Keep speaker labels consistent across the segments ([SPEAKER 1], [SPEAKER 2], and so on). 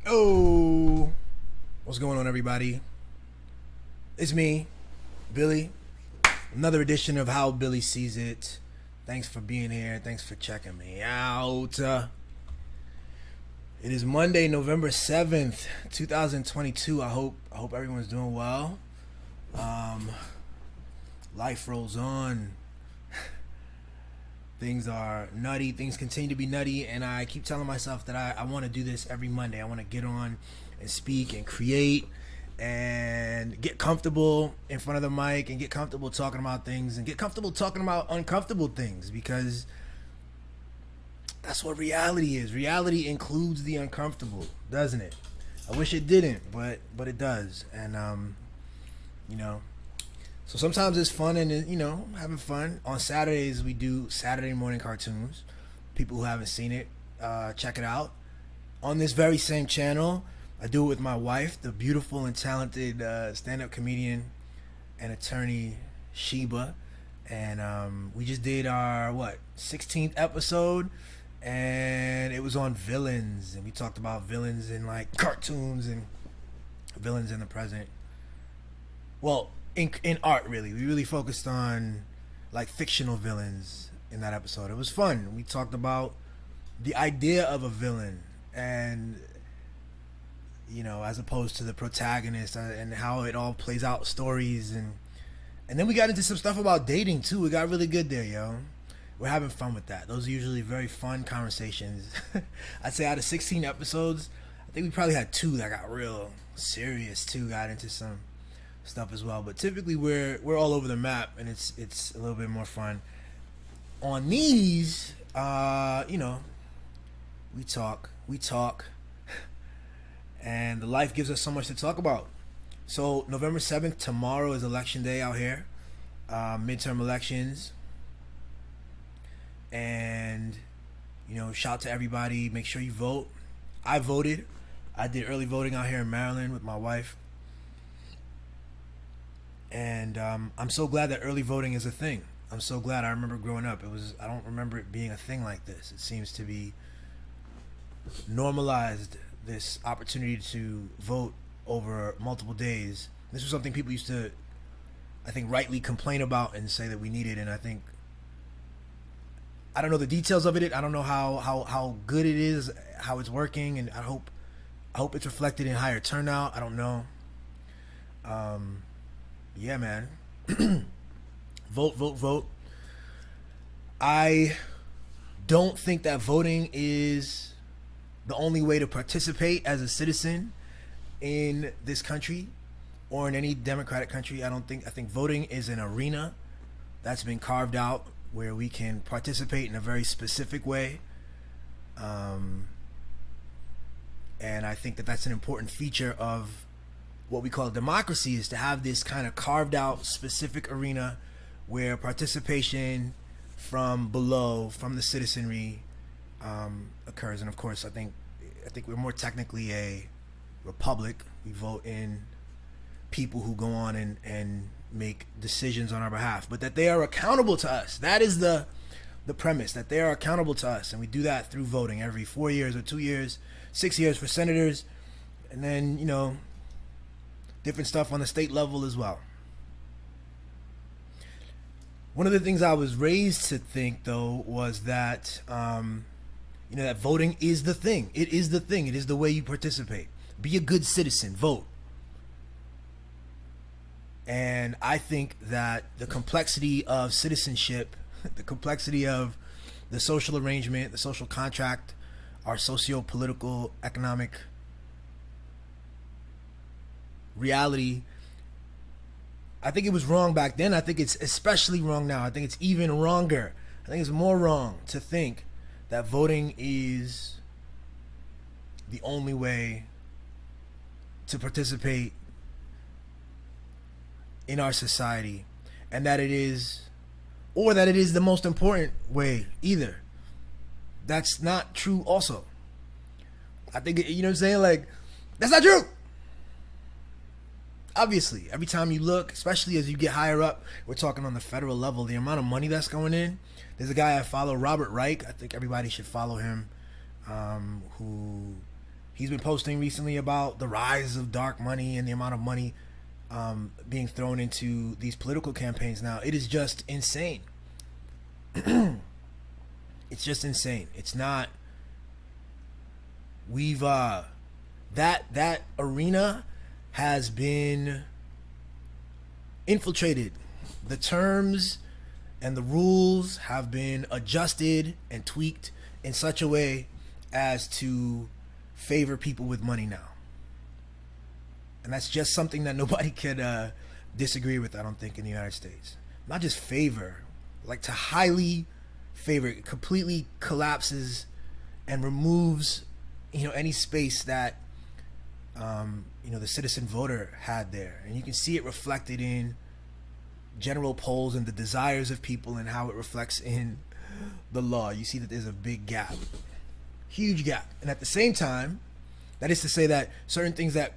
[SPEAKER 1] Oh, what's going on, everybody? It's me, Billy. Another edition of How Billy Sees It. Thanks for being here. Thanks for checking me out. It is Monday, November 7th, 2022. I hope everyone's doing well. Life rolls on. Things are nutty. Things continue to be nutty, and I keep telling myself that I want to do this every Monday. I want to get on and speak and create and get comfortable in front of the mic and get comfortable talking about things and get comfortable talking about uncomfortable things, because that's what reality is. Reality includes the uncomfortable, doesn't it? I wish it didn't, but it does. And so sometimes it's fun and having fun. On Saturdays we do Saturday morning cartoons. People who haven't seen it, check it out on this very same channel. I do it with my wife, the beautiful and talented stand-up comedian and attorney Sheba, and we just did our 16th episode, and it was on villains, and we talked about villains in like cartoons and villains in the present. Well, in art, really. We really focused on like fictional villains in that episode. It was fun. We talked about the idea of a villain, and as opposed to the protagonist, and how it all plays out, stories, and then we got into some stuff about dating too. We got really good there, yo. We're having fun with that. Those are usually very fun conversations. I'd say out of 16 episodes, I think we probably had 2 that got real serious. 2 got into some stuff as well, but typically we're all over the map, and it's a little bit more fun. On these, we talk, and the life gives us so much to talk about. So November 7th, tomorrow, is election day out here, midterm elections, and shout to everybody. Make sure you vote. I voted. I did early voting out here in Maryland with my wife. And I'm so glad that early voting is a thing. I'm so glad. I remember growing up, I don't remember it being a thing like this. It seems to be normalized, this opportunity to vote over multiple days. This was something people used to, I think, rightly complain about and say that we needed. And I don't know the details of it. I don't know how good it is, how it's working, and I hope it's reflected in higher turnout. I don't know. Yeah, man. Vote. I don't think that voting is the only way to participate as a citizen in this country or in any democratic country. I think voting is an arena that's been carved out where we can participate in a very specific way. And I think that that's an important feature of what we call a democracy, is to have this kind of carved out specific arena where participation from below, from the citizenry, occurs. And of course, I think we're more technically a republic. We vote in people who go on and make decisions on our behalf, but that they are accountable to us. That is the premise, that they are accountable to us, and we do that through voting every 4 years or 2 years, 6 years for senators, and then different stuff on the state level as well. One of the things I was raised to think, though, was that that voting is the thing. It is the thing. It is the way you participate. Be a good citizen. Vote. And I think that the complexity of citizenship, the complexity of the social arrangement, the social contract, our socio-political, economic reality, I think it was wrong back then. I think it's especially wrong now. I think it's even wronger. I think it's more wrong to think that voting is the only way to participate in our society, and that it is the most important way either. That's not true also. I think, what I'm saying? Like, that's not true. Obviously, every time you look, especially as you get higher up, we're talking on the federal level, the amount of money that's going in. There's a guy I follow, Robert Reich. I think everybody should follow him. who he's been posting recently about the rise of dark money and the amount of money being thrown into these political campaigns now. It is just insane. It's just insane. It's not. We've that arena has been infiltrated. The terms and the rules have been adjusted and tweaked in such a way as to favor people with money now. And that's just something that nobody could disagree with, I don't think, in the United States. Not just favor, like to highly favor. It completely collapses and removes, any space that, the citizen voter had there. And you can see it reflected in general polls and the desires of people and how it reflects in the law. You see that there's a big gap, huge gap. And at the same time, that is to say that certain things that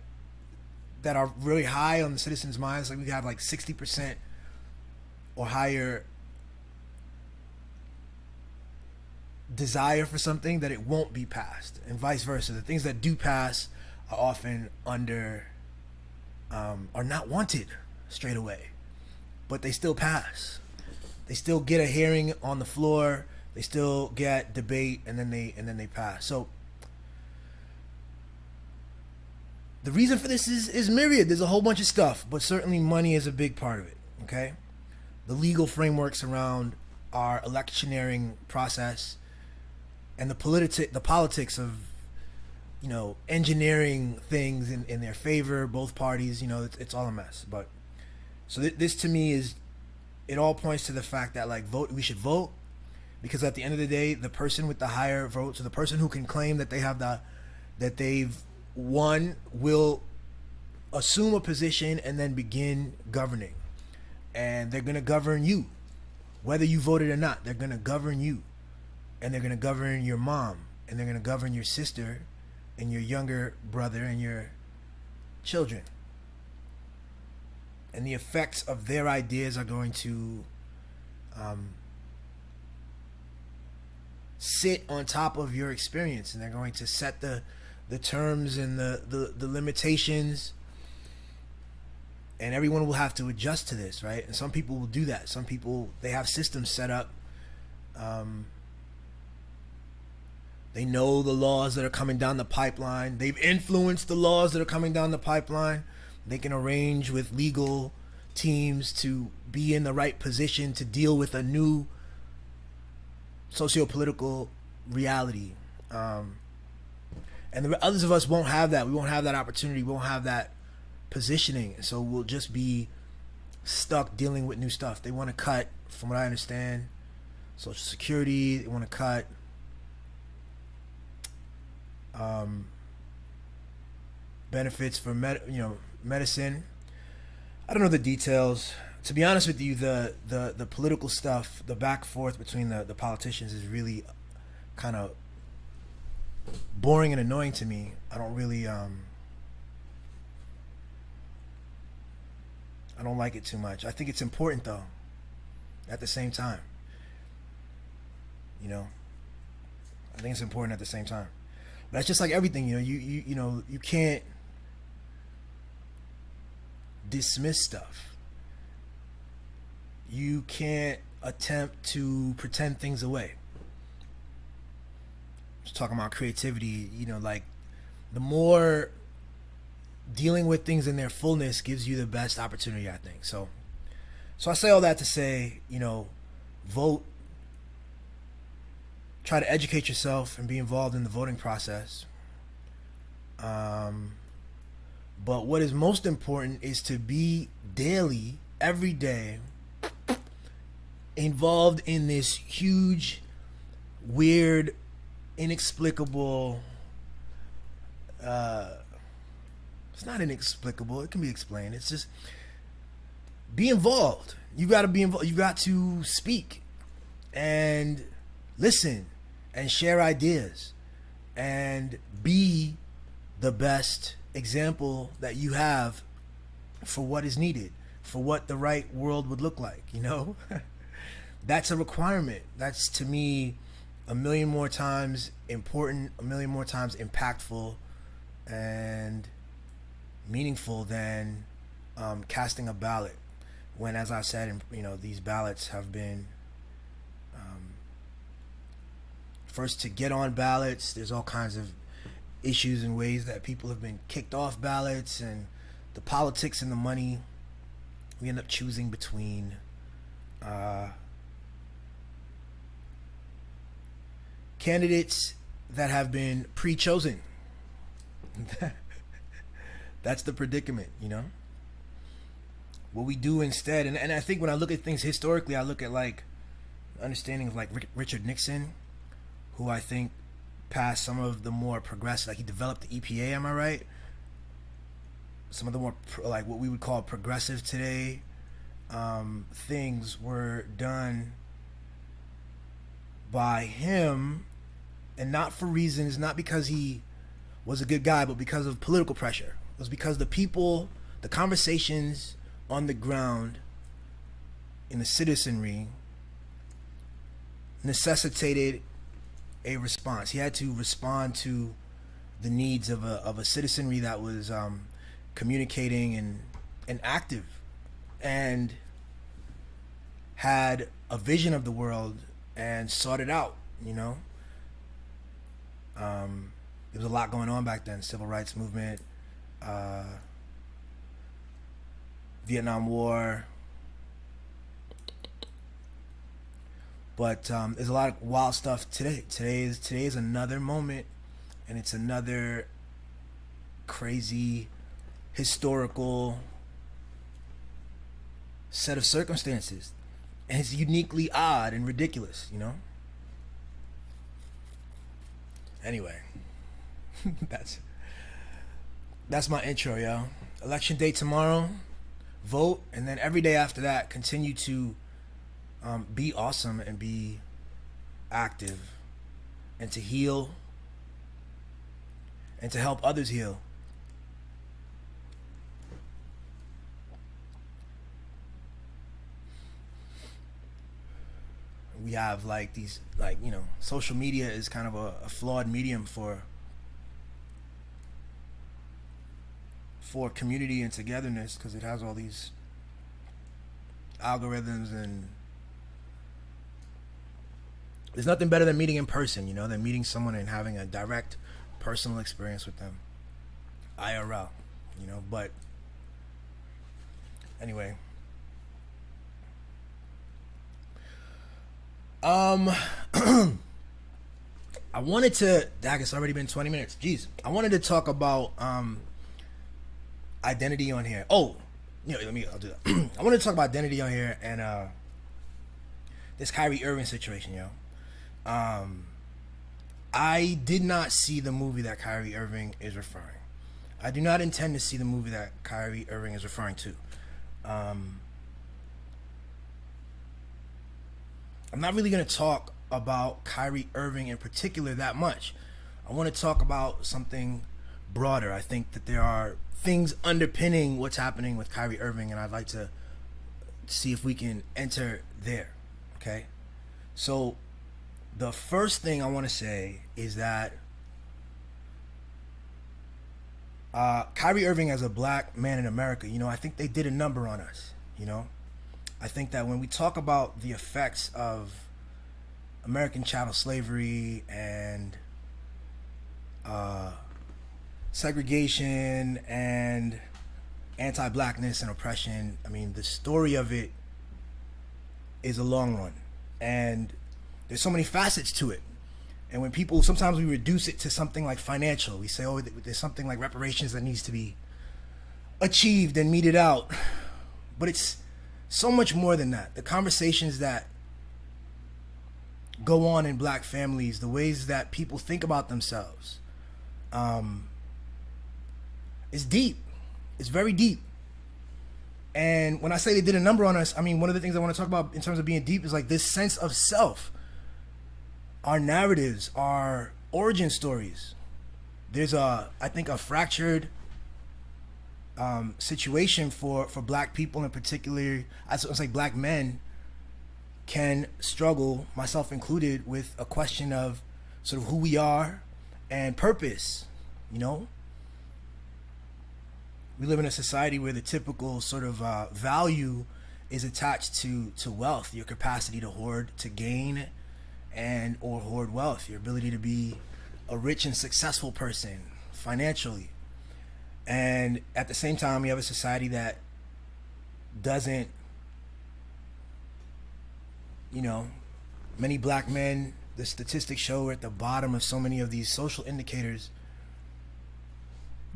[SPEAKER 1] are really high on the citizens' minds, like we have like 60% or higher desire for something, that it won't be passed, and vice versa. The things that do pass are often are not wanted straight away, but they still pass. They still get a hearing on the floor. They still get debate, and then they pass. So the reason for this is myriad. There's a whole bunch of stuff, but certainly money is a big part of it. Okay, the legal frameworks around our electioneering process and the politics of engineering things in their favor, both parties. It's all a mess. But so this to me it all points to the fact that we should vote, because at the end of the day, the person with the higher votes, or the person who can claim that they've won, will assume a position and then begin governing. And they're going to govern you, whether you voted or not. They're going to govern you, and they're going to govern your mom, and they're going to govern your sister and your younger brother and your children. And the effects of their ideas are going to sit on top of your experience, and they're going to set the terms and the limitations, and everyone will have to adjust to this, right? And some people will do that. Some people, they have systems set up. They know the laws that are coming down the pipeline. They've influenced the laws that are coming down the pipeline. They can arrange with legal teams to be in the right position to deal with a new socio-political reality. And the others of us won't have that. We won't have that opportunity. We won't have that positioning. So we'll just be stuck dealing with new stuff. They want to cut, from what I understand, Social Security. They want to cut benefits for medicine. I don't know the details. To be honest with you, the political stuff, the back and forth between the politicians is really kind of boring and annoying to me. I don't really I don't like it too much. I think it's important though, at the same time. I think it's important at the same time. But it's just like everything, you can't dismiss stuff. You can't attempt to pretend things away. Just talking about creativity, the more dealing with things in their fullness gives you the best opportunity, I think. So I say all that to say, vote. Try to educate yourself and be involved in the voting process. But what is most important is to be daily, every day, involved in this huge, weird, inexplicable, it's not inexplicable, it can be explained. It's just, be involved. You got to be involved. You got to speak and listen and share ideas and be the best example that you have for what is needed, for what the right world would look like. That's a requirement. That's, to me, a million more times important, a million more times impactful and meaningful than casting a ballot. When, as I said, these ballots have been first to get on ballots. There's all kinds of issues and ways that people have been kicked off ballots, and the politics and the money. We end up choosing between candidates that have been pre-chosen. That's the predicament, What we do instead, and I think when I look at things historically, I look at like understanding of like Richard Nixon, who I think passed some of the more progressive, like he developed the EPA, am I right? Some of the more like what we would call progressive today things were done by him, and not for reasons, not because he was a good guy, but because of political pressure. It was because the people, the conversations on the ground in the citizenry necessitated a response. He had to respond to the needs of a citizenry that was communicating and active, and had a vision of the world and sought it out. There was a lot going on back then: civil rights movement, Vietnam War. But there's a lot of wild stuff today. Today is another moment, and it's another crazy historical set of circumstances, and it's uniquely odd and ridiculous. Anyway, that's my intro, yo. Election day tomorrow. Vote, and then every day after that, continue to be awesome and be active, and to heal, and to help others heal. We have like these, social media is kind of a flawed medium for community and togetherness, because it has all these algorithms, and there's nothing better than meeting in person, than meeting someone and having a direct personal experience with them, IRL, but anyway. I wanted to, it's already been 20 minutes. Jeez. I wanted to talk about identity on here. I'll do that. I wanted to talk about identity on here, and this Kyrie Irving situation, yo. I did not see the movie that Kyrie Irving is referring. I do not intend to see the movie that Kyrie Irving is referring to. I'm not really going to talk about Kyrie Irving in particular that much. I want to talk about something broader. I think that there are things underpinning what's happening with Kyrie Irving, and I'd like to see if we can enter there. Okay? So, the first thing I want to say is that Kyrie Irving, as a black man in America, I think they did a number on us, I think that when we talk about the effects of American chattel slavery and segregation and anti-blackness and oppression, the story of it is a long one, and there's so many facets to it. And when people, sometimes we reduce it to something like financial. We say, oh, there's something like reparations that needs to be achieved and meted out, but it's so much more than that. The conversations that go on in black families, the ways that people think about themselves, is deep. It's very deep. And when I say they did a number on us, one of the things I want to talk about in terms of being deep is like this sense of self. Our narratives, our origin stories. There's I think a fractured situation for black people in particular. I was like black men can struggle, myself included, with a question of sort of who we are and purpose. You know, we live in a society where the typical sort of value is attached to wealth, your capacity to hoard, to gain, and or hoard wealth, your ability to be a rich and successful person financially. And at the same time, we have a society that doesn't, you know, many black men, the statistics show, are at the bottom of so many of these social indicators,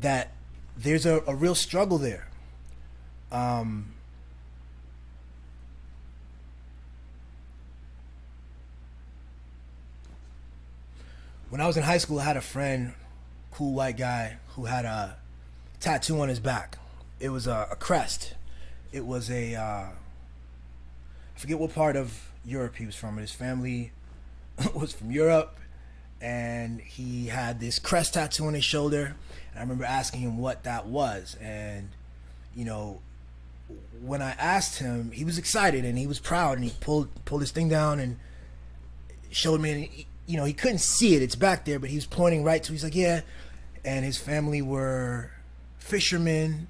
[SPEAKER 1] that there's a real struggle there. When I was in high school, I had a friend, cool white guy, who had a tattoo on his back. It was a crest. It was I forget what part of Europe he was from. His family was from Europe, and he had this crest tattoo on his shoulder. And I remember asking him what that was, and you know, when I asked him, he was excited and he was proud, and he pulled his thing down and showed me. And you know, he couldn't see it; it's back there, but he was pointing right to. He's like, "Yeah," and his family were fishermen,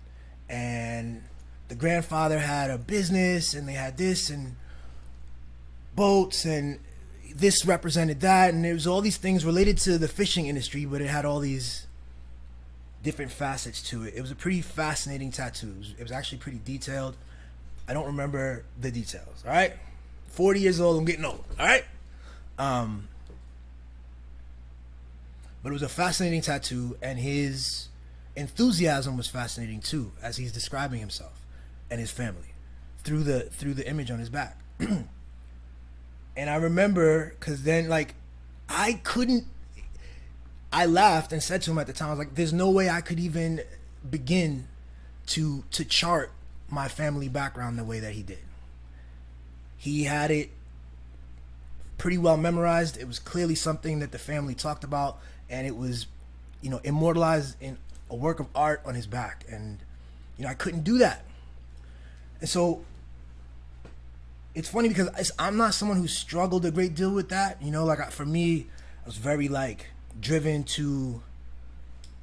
[SPEAKER 1] and the grandfather had a business, and they had this and boats, and this represented that, and there was all these things related to the fishing industry, but it had all these different facets to it. It was a pretty fascinating tattoo. It was actually pretty detailed. I don't remember the details. All right, 40 years old. I'm getting old. All right. But it was a fascinating tattoo, and his enthusiasm was fascinating too, as he's describing himself and his family through the image on his back. And I remember, because then, like, I laughed and said to him at the time, I was like, there's no way I could even begin to chart my family background the way that he did. He had it pretty well memorized. It was clearly something that the family talked about, and it was, you know, immortalized in a work of art on his back. And, you know, I couldn't do that. And so it's funny because I'm not someone who struggled a great deal with that. You know, like, for me, I was very, like, driven to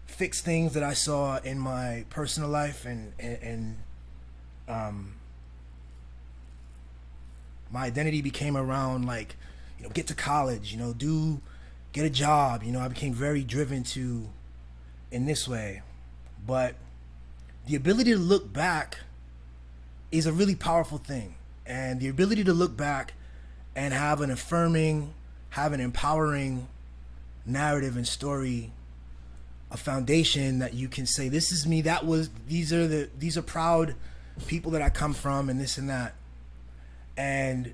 [SPEAKER 1] fix things that I saw in my personal life, and my identity became around, like, you know, get to college, you know, get a job. You know, I became very driven to in this way. But the ability to look back is a really powerful thing. And the ability to look back and have an affirming, have an empowering narrative and story, a foundation that you can say, this is me, these are proud people that I come from, and this and that. And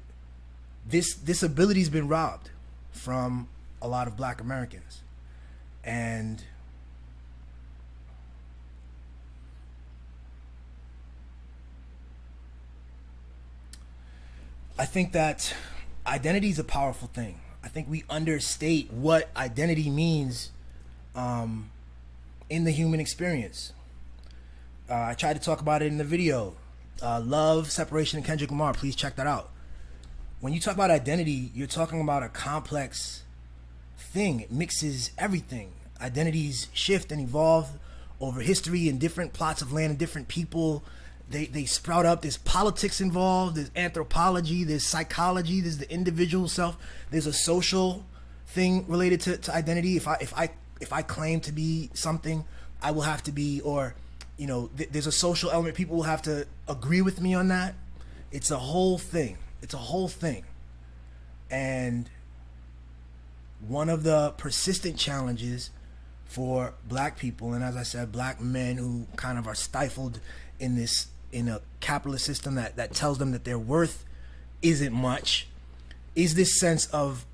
[SPEAKER 1] this ability's been robbed from a lot of black Americans. And I think that identity is a powerful thing. I think we understate what identity means in the human experience. I tried to talk about it in the video. Love, Separation, and Kendrick Lamar. Please check that out. When you talk about identity, you're talking about a complex thing. It mixes everything. Identities shift and evolve over history and different plots of land and different people. They sprout up. There's politics involved. There's anthropology. There's psychology. There's the individual self. There's a social thing related to identity. If I claim to be something, I will have to be, or, you know, there's a social element. People will have to agree with me on that. It's a whole thing. It's a whole thing. And one of the persistent challenges for black people, and as I said, black men who kind of are stifled in a capitalist system that tells them that their worth isn't much, is this sense of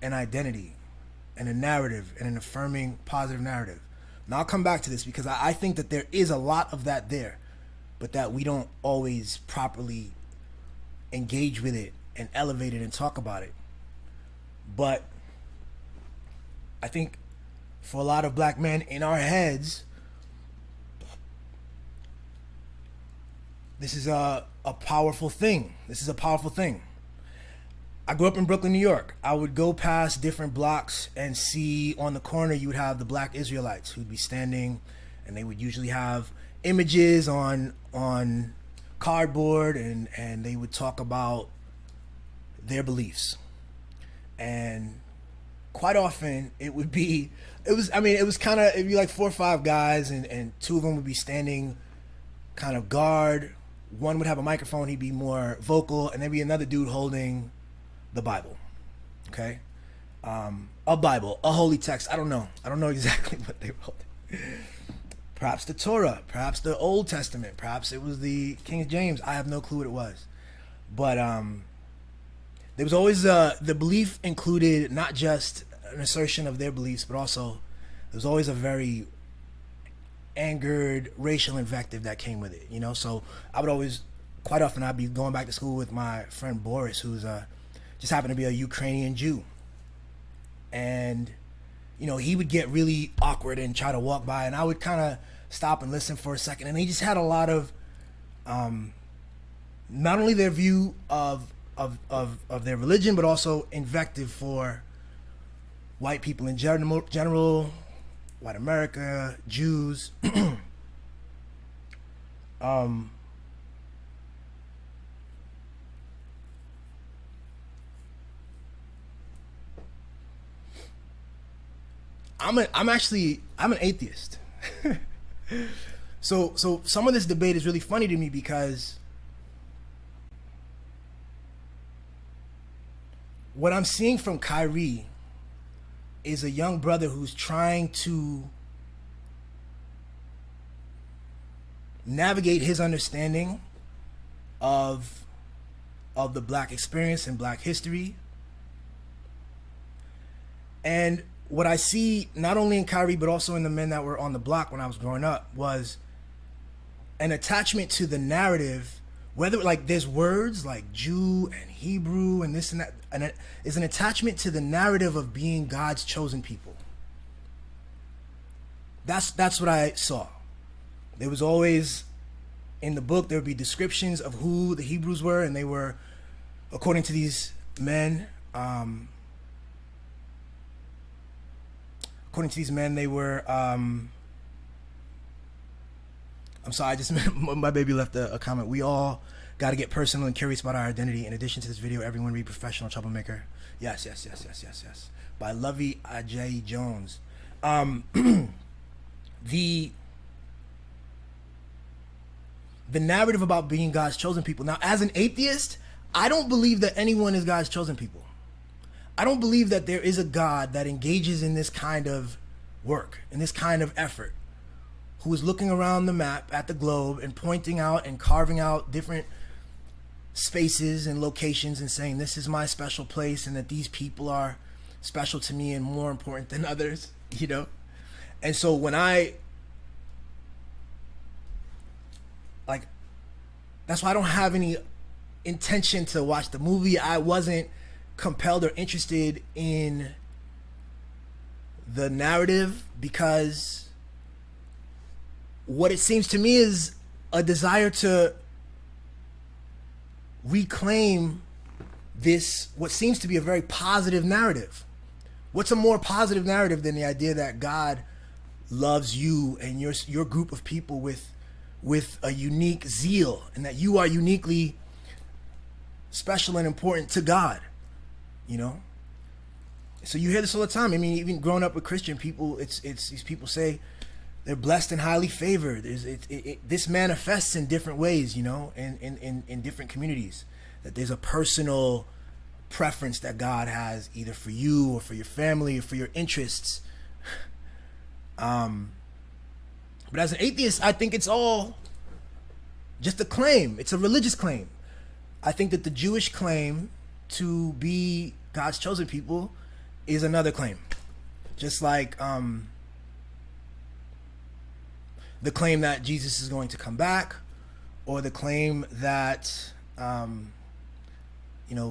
[SPEAKER 1] an identity and a narrative and an affirming positive narrative. Now I'll come back to this because I think that there is a lot of that there, but that we don't always properly engage with it and elevate it and talk about it. But I think for a lot of black men, in our heads, This is a powerful thing. This is a powerful thing. I grew up in Brooklyn, New York. I would go past different blocks and see on the corner you would have the black Israelites who'd be standing, and they would usually have images on cardboard, and they would talk about their beliefs. And quite often it was kind of, it'd be like 4 or 5 guys, and 2 of them would be standing kind of guard. One would have a microphone, he'd be more vocal, and there'd be another dude holding the Bible. Okay? A Bible, a holy text. I don't know exactly what they wrote. Perhaps the Torah, perhaps the Old Testament, perhaps it was the King James. I have no clue what it was. But there was always the belief included not just an assertion of their beliefs, but also there was always a very angered racial invective that came with it, you know. So I would always, quite often, I'd be going back to school with my friend Boris, who's just happened to be a Ukrainian Jew, and you know, he would get really awkward and try to walk by, and I would kind of stop and listen for a second, and he just had a lot of not only their view of their religion, but also invective for white people in general, white America, Jews. I'm an atheist. So some of this debate is really funny to me because what I'm seeing from Kyrie is a young brother who's trying to navigate his understanding of the black experience and black history. And what I see not only in Kyrie but also in the men that were on the block when I was growing up was an attachment to the narrative, whether like there's words like Jew and Hebrew and this and that, and it is an attachment to the narrative of being God's chosen people. That's what I saw. There was always, in the book, there would be descriptions of who the Hebrews were, and they were, according to these men, they were, I'm sorry, I just, my baby left a comment. We all got to get personal and curious about our identity. In addition to this video, everyone read Professional Troublemaker. Yes. By Lovey Ajay Jones. The narrative about being God's chosen people. Now, as an atheist, I don't believe that anyone is God's chosen people. I don't believe that there is a God that engages in this kind of work, in this kind of effort, who is looking around the map at the globe and pointing out and carving out different spaces and locations and saying, this is my special place and that these people are special to me and more important than others, you know? And so when that's why I don't have any intention to watch the movie. I wasn't compelled or interested in the narrative because what it seems to me is a desire to reclaim this, what seems to be a very positive narrative. What's a more positive narrative than the idea that God loves you and your group of people with a unique zeal, and that you are uniquely special and important to God, you know? So you hear this all the time. I mean, even growing up with Christian people, it's these people say they're blessed and highly favored. This manifests in different ways, you know, in different communities. That there's a personal preference that God has either for you or for your family or for your interests. But as an atheist, I think it's all just a claim. It's a religious claim. I think that the Jewish claim to be God's chosen people is another claim. Just like the claim that Jesus is going to come back, or the claim that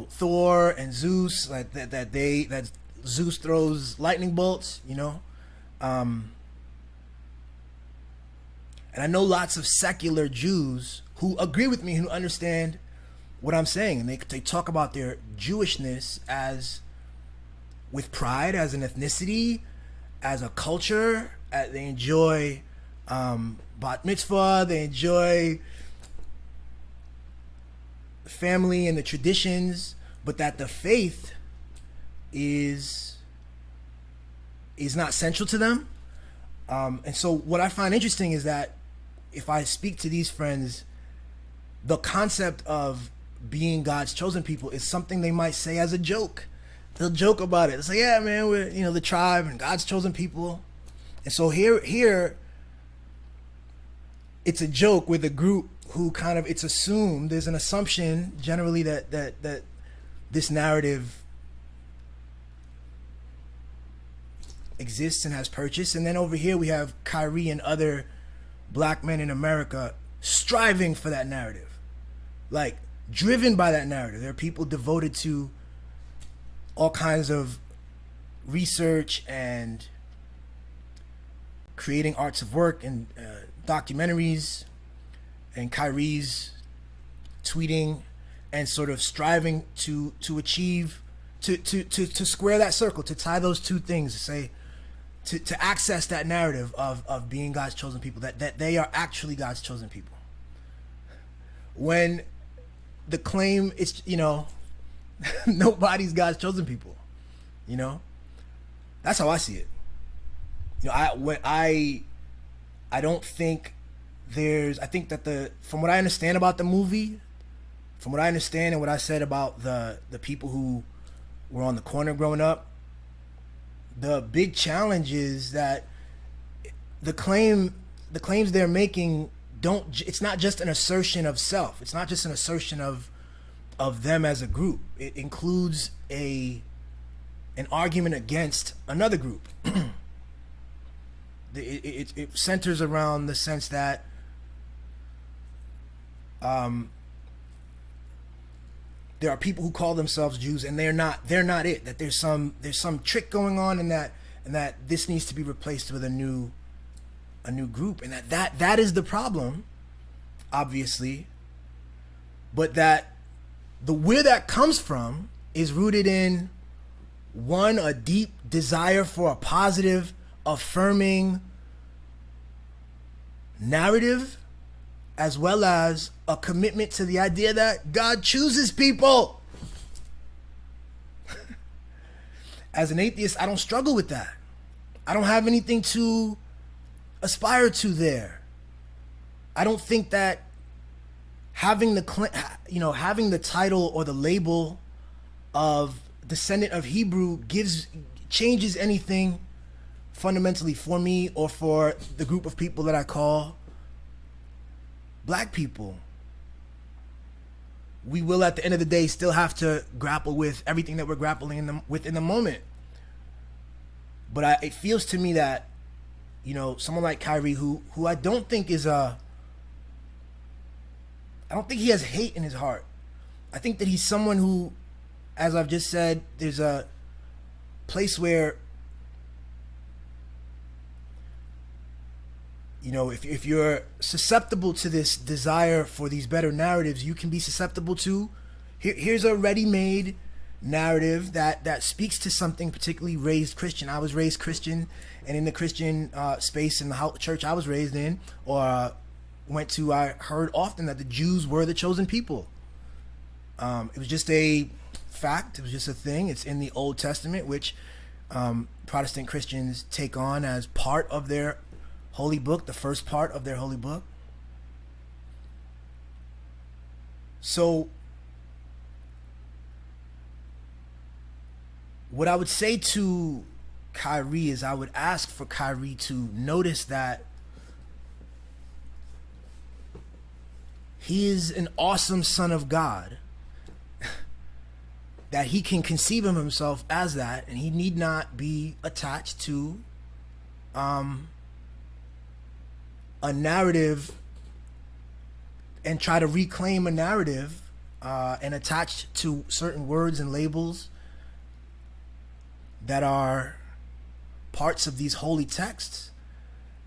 [SPEAKER 1] Thor and Zeus, like that Zeus throws lightning bolts, you know. And I know lots of secular Jews who agree with me, who understand what I'm saying. And they talk about their Jewishness as with pride, as an ethnicity, as a culture. They enjoy bat mitzvah. They enjoy the family and the traditions, but that the faith is not central to them. And so what I find interesting is that if I speak to these friends, the concept of being God's chosen people is something they might say as a joke. They'll joke about it. It's like, yeah, man, we're the tribe and God's chosen people. And so here, it's a joke with a group who kind of, it's assumed, there's an assumption generally that this narrative exists and has purchase. And then over here we have Kyrie and other black men in America striving for that narrative, like driven by that narrative. There are people devoted to all kinds of research and creating arts of work and documentaries, and Kyrie's tweeting and sort of striving to achieve, to square that circle, to tie those two things, to say, to access that narrative of being God's chosen people, that they are actually God's chosen people. When the claim is, nobody's God's chosen people, that's how I see it. I don't think I think that from what I understand about the movie, from what I understand and what I said about the people who were on the corner growing up, the big challenge is that the claims they're making it's not just an assertion of self. It's not just an assertion of them as a group. It includes an argument against another group. It centers around the sense that there are people who call themselves Jews and they're not it. That there's some trick going on, and that this needs to be replaced with a new group, and that is the problem, obviously. But that where that comes from is rooted in a deep desire for a positive, affirming narrative, as well as a commitment to the idea that God chooses people. As an atheist, I don't struggle with that. I don't have anything to aspire to there. I don't think that having the title or the label of descendant of Hebrew changes anything fundamentally for me or for the group of people that I call black people. We will, at the end of the day, still have to grapple with everything that we're grappling with in the moment. But it feels to me that, someone like Kyrie, who I don't think I don't think he has hate in his heart. I think that he's someone who, as I've just said, there's a place where, if you're susceptible to this desire for these better narratives, you can be susceptible to, here's a ready-made narrative that speaks to something particularly raised Christian. I was raised Christian, and in the Christian space in the church I was raised in, or went to, I heard often that the Jews were the chosen people. It was just a fact. It was just a thing. It's in the Old Testament, which Protestant Christians take on as part of their holy book, the first part of their holy book. So what I would say to Kyrie is I would ask for Kyrie to notice that he is an awesome son of God, that he can conceive of himself as that, and he need not be attached to a narrative and try to reclaim a narrative and attach to certain words and labels that are parts of these holy texts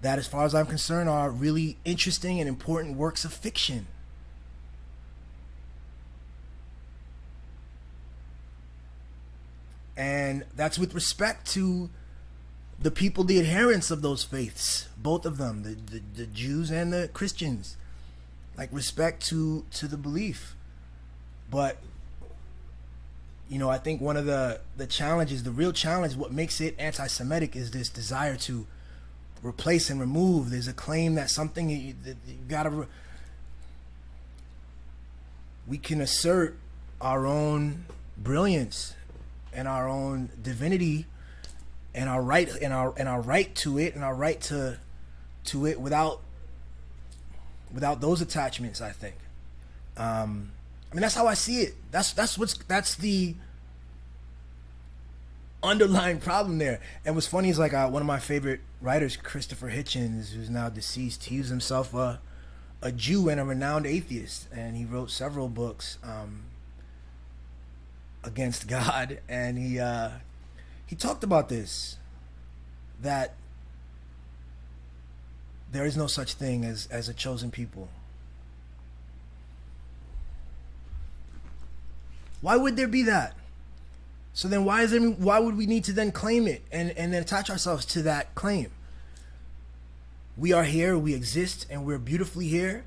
[SPEAKER 1] that, as far as I'm concerned, are really interesting and important works of fiction. And that's with respect to the people, the adherents of those faiths, both of them, the Jews and the Christians. Like, respect to the belief. But, you know, I think one of the challenges, the real challenge, what makes it anti-Semitic, is this desire to replace and remove. There's a claim that something you gotta. We can assert our own brilliance and our own divinity and our right to it and our right to it without those attachments, I think. I mean, that's how I see it. That's the underlying problem there. And what's funny is, like, one of my favorite writers, Christopher Hitchens, who's now deceased, he was himself a Jew and a renowned atheist, and he wrote several books against God, and he talked about this, that there is no such thing as a chosen people. Why would there be that? So then why would we need to then claim it and then attach ourselves to that claim? We are here, we exist, and we're beautifully here,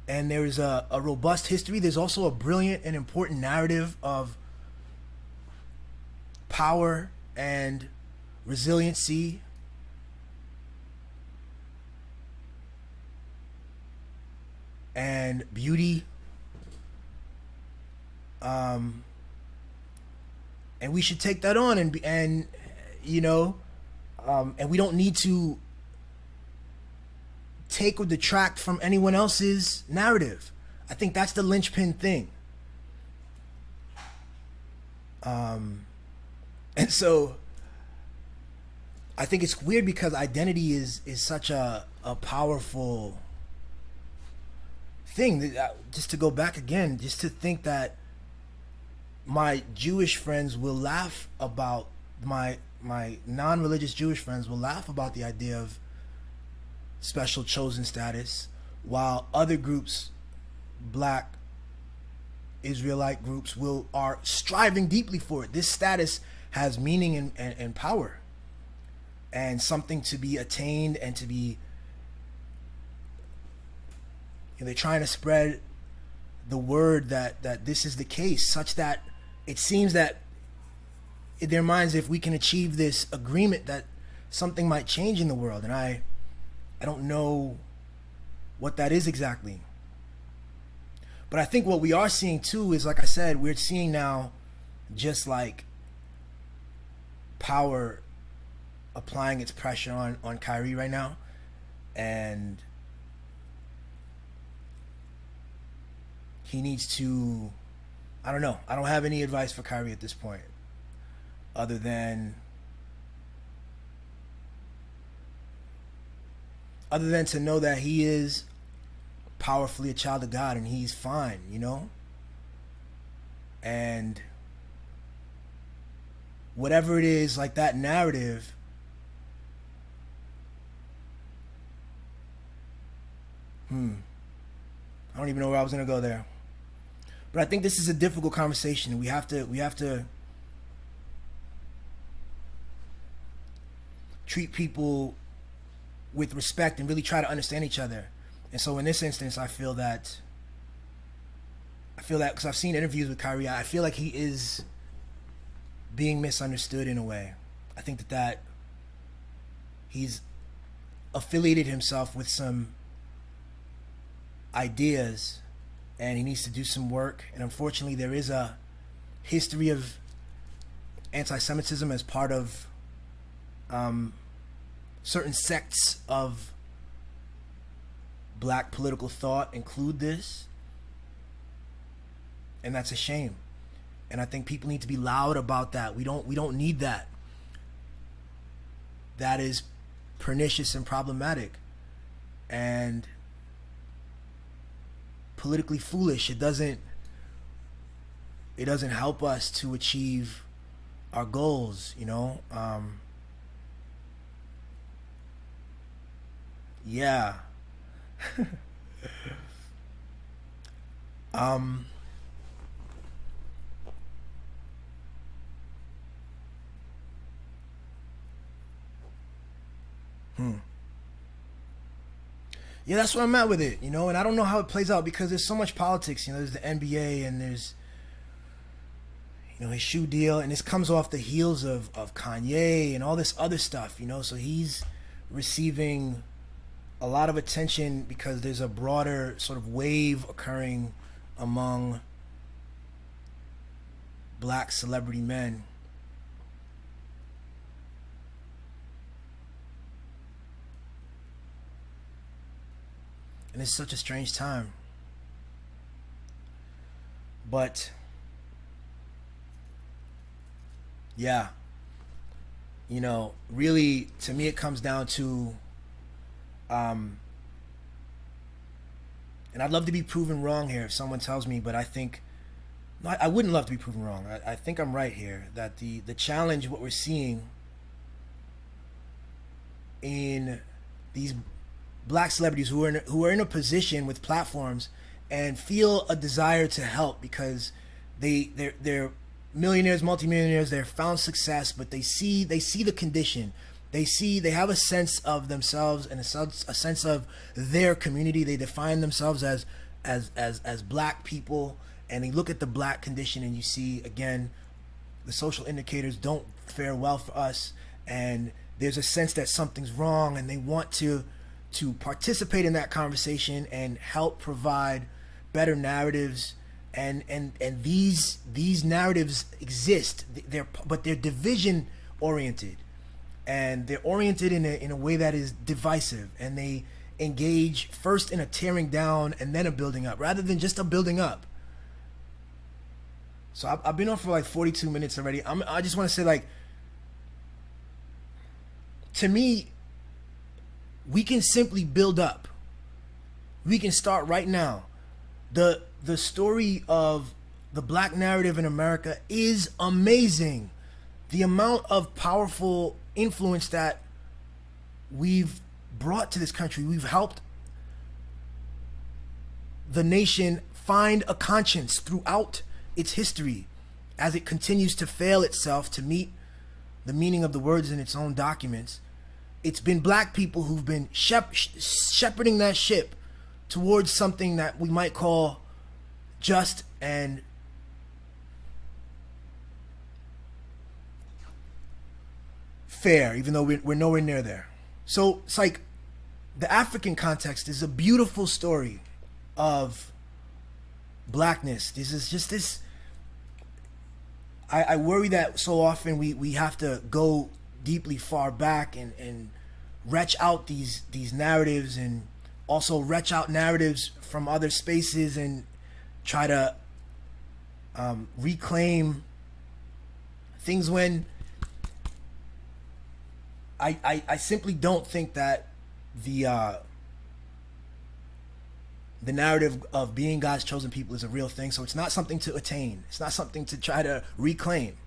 [SPEAKER 1] and there is a robust history. There's also a brilliant and important narrative of power and resiliency and beauty, and we should take that on, and you know, and we don't need to take or detract from anyone else's narrative. I think that's the linchpin thing. And so I think it's weird because identity is such a powerful thing. Just to go back again, just to think that my Jewish friends will laugh about my non-religious Jewish friends will laugh about the idea of special chosen status, while other groups, Black Israelite groups, are striving deeply for it. This status has meaning and power, and something to be attained, and to be, and they're trying to spread the word that this is the case, such that it seems that in their minds, if we can achieve this agreement, that something might change in the world. And I don't know what that is exactly. But I think what we are seeing too is, like I said, we're seeing now just like power applying its pressure on Kyrie right now. And he needs to, I don't know. I don't have any advice for Kyrie at this point, other than to know that he is powerfully a child of God, and he's fine, you know? And whatever it is, like that narrative, I don't even know where I was going to go there. But I think this is a difficult conversation. We have to treat people with respect and really try to understand each other. And so in this instance, I feel that because I've seen interviews with Kyrie, I feel like he is being misunderstood in a way. I think that he's affiliated himself with some ideas, and he needs to do some work. And unfortunately, there is a history of anti-Semitism as part of certain sects of Black political thought include this, and that's a shame. And I think people need to be loud about that. We don't need that. That is pernicious and problematic, and politically foolish. It doesn't help us to achieve our goals, you know. Yeah. Um. Hmm. Yeah, that's where I'm at with it, and I don't know how it plays out because there's so much politics. There's the NBA and there's his shoe deal, and this comes off the heels of Kanye and all this other stuff. So he's receiving a lot of attention because there's a broader sort of wave occurring among black celebrity men. And it's such a strange time. But yeah, really to me it comes down to um and I'd love to be proven wrong here if someone tells me, but I think no, I wouldn't love to be proven wrong. I think I'm right here that the challenge, what we're seeing in these black celebrities who are in a position with platforms and feel a desire to help because they're millionaires, multimillionaires, they're found success, but they see the condition. They have a sense of themselves and a sense of their community. They define themselves as black people, and they look at the black condition, and you see again the social indicators don't fare well for us, and there's a sense that something's wrong, and they want to participate in that conversation and help provide better narratives. And these narratives exist. They're division oriented, and they're oriented in a way that is divisive, and they engage first in a tearing down and then a building up rather than just a building up. So I've been on for like 42 minutes already. I just want to say, like, to me, we can simply build up. We can start right now. The story of the black narrative in America is amazing. The amount of powerful influence that we've brought to this country. We've helped the nation find a conscience throughout its history as it continues to fail itself to meet the meaning of the words in its own documents. It's been black people who've been shepherding that ship towards something that we might call just and fair, even though we're nowhere near there. So it's like the African context is a beautiful story of blackness. This is just this. I worry that so often we have to go deeply far back and retch out these narratives, and also retch out narratives from other spaces and try to reclaim things when I simply don't think that the narrative of being God's chosen people is a real thing. So it's not something to attain. It's not something to try to reclaim.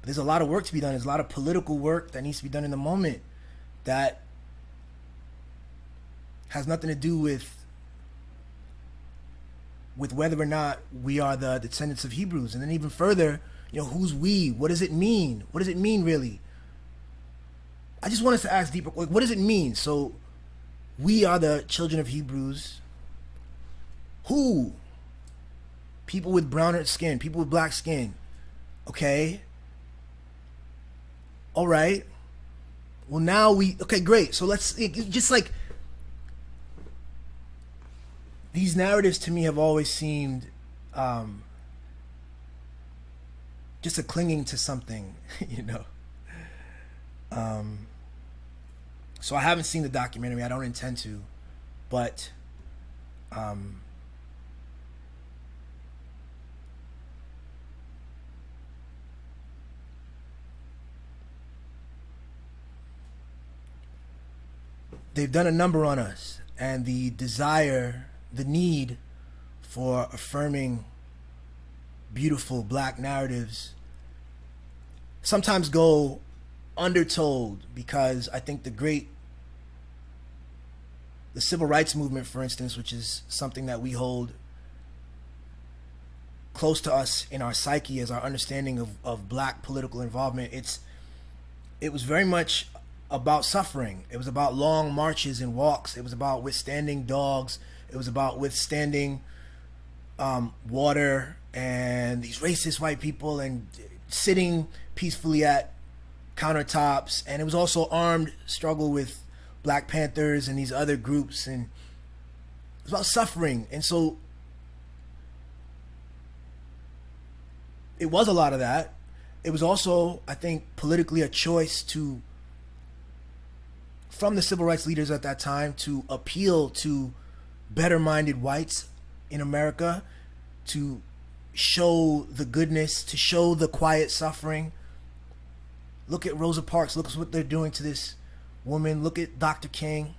[SPEAKER 1] There's a lot of work to be done. There's a lot of political work that needs to be done in the moment that has nothing to do with whether or not we are the descendants of Hebrews. And then even further, who's we? What does it mean? What does it mean really? I just want us to ask deeper, like, what does it mean? So we are the children of Hebrews. Who? People with browner skin, people with black skin. Okay. All right. Well, now okay, great. So let's just like, these narratives to me have always seemed just a clinging to something, So I haven't seen the documentary. I don't intend to, but they've done a number on us, and the desire, the need for affirming beautiful black narratives sometimes go undertold, because I think the civil rights movement, for instance, which is something that we hold close to us in our psyche as our understanding of black political involvement, it was very much about suffering. It was about long marches and walks. It was about withstanding dogs. It was about withstanding water and these racist white people, and sitting peacefully at countertops. And it was also armed struggle with Black Panthers and these other groups, and it was about suffering. And so it was a lot of that. It was also, I think, politically a choice from the civil rights leaders at that time to appeal to better-minded whites in America, to show the goodness, to show the quiet suffering. Look at Rosa Parks. Look at what they're doing to this woman. Look at Dr. King.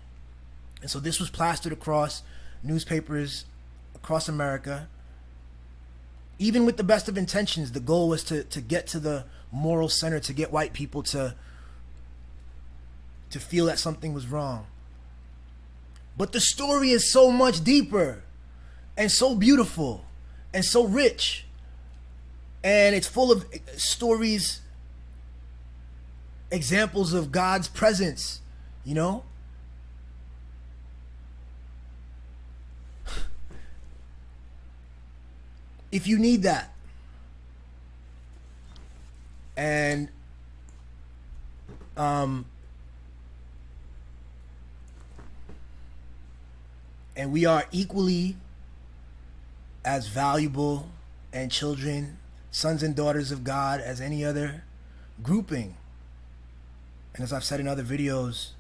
[SPEAKER 1] And so this was plastered across newspapers across America. Even with the best of intentions, the goal was to get to the moral center, to get white people to feel that something was wrong. But the story is so much deeper and so beautiful and so rich. And it's full of stories, examples of God's presence, you know? If you need that. And we are equally as valuable and children, sons and daughters of God, as any other grouping. And as I've said in other videos,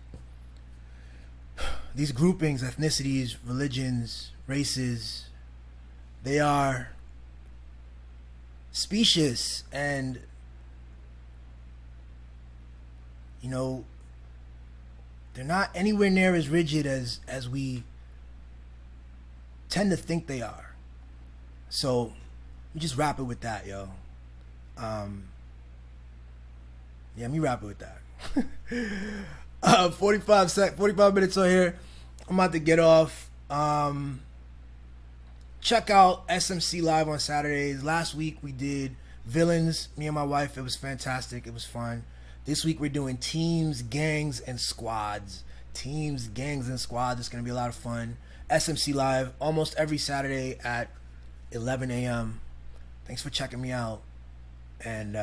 [SPEAKER 1] these groupings, ethnicities, religions, races, they are specious, and you know, they're not anywhere near as rigid as we tend to think they are. So we just wrap it with that, yo. Yeah, me wrap it with that. 45 minutes on here. I'm about to get off. Check out SMC Live on Saturdays. Last week we did Villains, me and my wife. It was fantastic. It was fun. This week we're doing Teams, Gangs, and Squads. Teams, Gangs, and Squads. It's going to be a lot of fun. SMC Live almost every Saturday at 11 a.m. Thanks for checking me out. And